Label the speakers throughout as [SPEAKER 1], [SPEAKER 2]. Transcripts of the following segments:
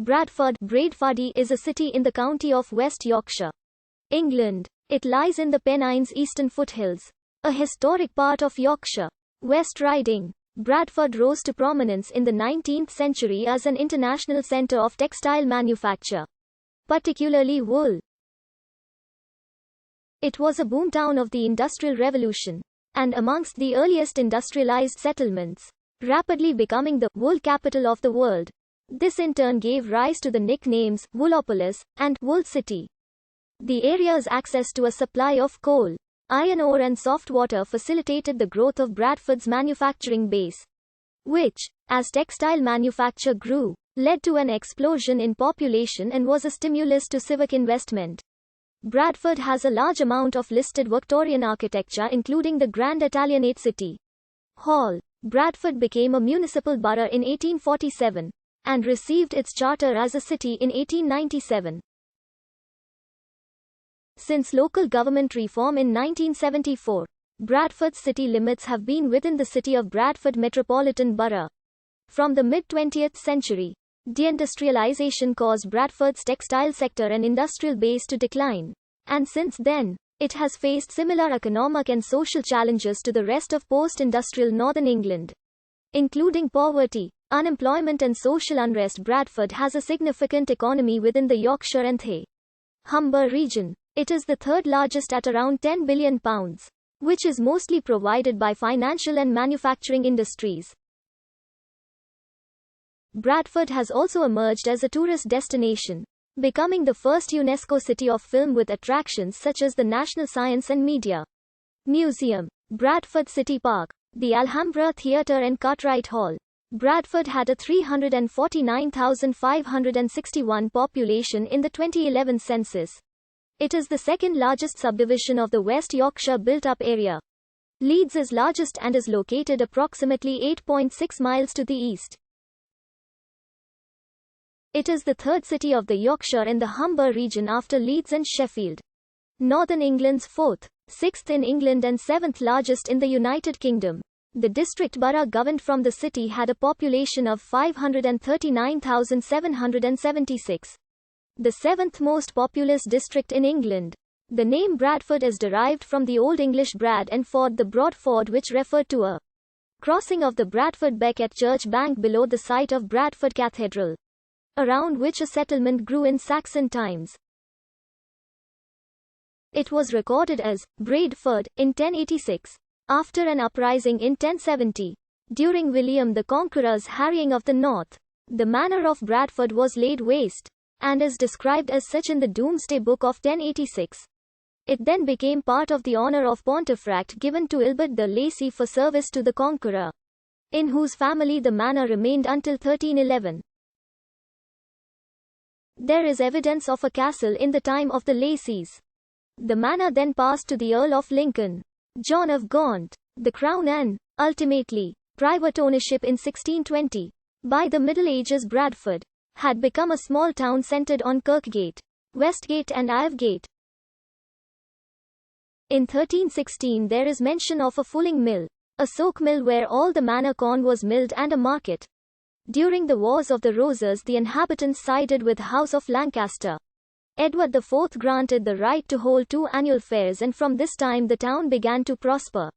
[SPEAKER 1] Bradford is a city in the county of West Yorkshire, England. It lies in the Pennines Eastern Foothills, a historic part of Yorkshire West Riding. Bradford rose to prominence in the 19th century as an international centre of textile manufacture, particularly wool. It was a boomtown of the Industrial Revolution, and amongst the earliest industrialised settlements, rapidly becoming the wool capital of the world. This in turn gave rise to the nicknames Woolopolis and Wool City. The area's access to a supply of coal, iron ore and soft water facilitated the growth of Bradford's manufacturing base, which, as textile manufacture grew, led to an explosion in population and was a stimulus to civic investment. Bradford has a large amount of listed Victorian architecture including the Grand Italianate City Hall. Bradford became a municipal borough in 1847, and received its charter as a city in 1897. Since local government reform in 1974, Bradford's city limits have been within the City of Bradford Metropolitan Borough. From the mid-20th century, deindustrialization caused Bradford's textile sector and industrial base to decline, and since then, it has faced similar economic and social challenges to the rest of post-industrial northern England, including poverty, unemployment and social unrest. Bradford has a significant economy within the Yorkshire and Humber region. It is the third largest at around £10 billion, which is mostly provided by financial and manufacturing industries. Bradford has also emerged as a tourist destination, becoming the first UNESCO city of film with attractions such as the National Science and Media Museum, Bradford City Park, the Alhambra Theatre and Cartwright Hall. Bradford had a 349,561 population in the 2011 census. It is the second largest subdivision of the West Yorkshire built-up area. Leeds is largest and is located approximately 8.6 miles to the east. It is the third city of the Yorkshire and the Humber region after Leeds and Sheffield. Northern England's fourth, sixth in England and seventh largest in the United Kingdom. The district borough governed from the city had a population of 539,776. The seventh most populous district in England. The name Bradford is derived from the Old English Brad and Ford, the broad ford, which referred to a crossing of the Bradford Beck at Church Bank below the site of Bradford Cathedral, around which a settlement grew in Saxon times. It was recorded as Bradford in 1086, after an uprising in 1070. During William the Conqueror's harrying of the north, the manor of Bradford was laid waste, and is described as such in the Domesday Book of 1086. It then became part of the honour of Pontefract given to Ilbert the Lacy for service to the Conqueror, in whose family the manor remained until 1311. There is evidence of a castle in the time of the Lacys. The manor then passed to the Earl of Lincoln, John of Gaunt, the Crown and, ultimately, private ownership in 1620. By the Middle Ages Bradford had become a small town centred on Kirkgate, Westgate and Iregate. In 1316 there is mention of a fulling mill, a soak mill where all the manor corn was milled, and a market. During the Wars of the Roses the inhabitants sided with House of Lancaster. Edward IV granted the right to hold 2 annual fairs, and from this time the town began to prosper.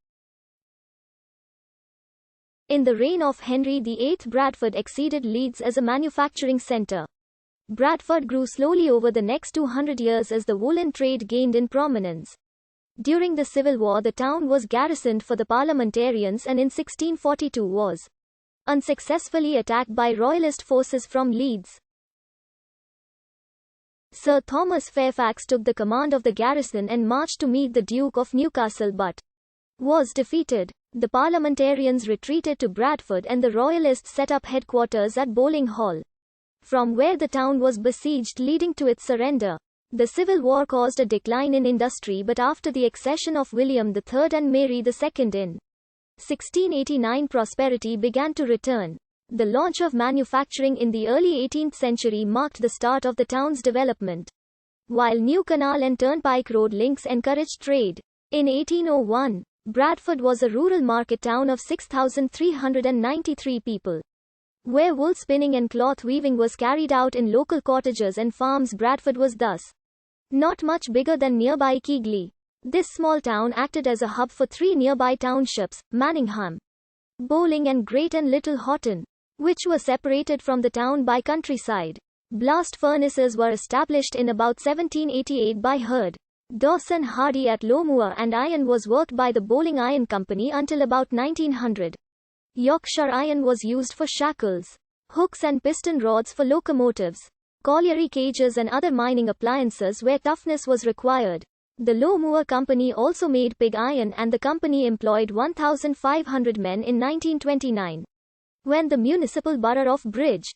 [SPEAKER 1] In the reign of Henry VIII, Bradford exceeded Leeds as a manufacturing centre. Bradford grew slowly over the next 200 years as the woolen trade gained in prominence. During the Civil War the town was garrisoned for the Parliamentarians and in 1642 was unsuccessfully attacked by Royalist forces from Leeds. Sir Thomas Fairfax took the command of the garrison and marched to meet the Duke of Newcastle but was defeated. The Parliamentarians retreated to Bradford and the Royalists set up headquarters at Bowling Hall, from where the town was besieged, leading to its surrender. The Civil War caused a decline in industry, but after the accession of William III and Mary II in 1689 prosperity began to return. The launch of manufacturing in the early 18th century marked the start of the town's development, while new canal and turnpike road links encouraged trade. In 1801, Bradford was a rural market town of 6,393 people. where wool spinning and cloth weaving was carried out in local cottages and farms. Bradford was thus not much bigger than nearby Keighley. This small town acted as a hub for three nearby townships, Manningham, Bowling and Great and Little Houghton, which were separated from the town by countryside. Blast furnaces were established in about 1788 by Herd, Dawson Hardy at Lowmoor, and iron was worked by the Bowling Iron Company until about 1900. Yorkshire iron was used for shackles, hooks and piston rods for locomotives, colliery cages and other mining appliances where toughness was required. The Lowmoor Company also made pig iron, and the company employed 1,500 men in 1929. When the municipal borough of Bridge,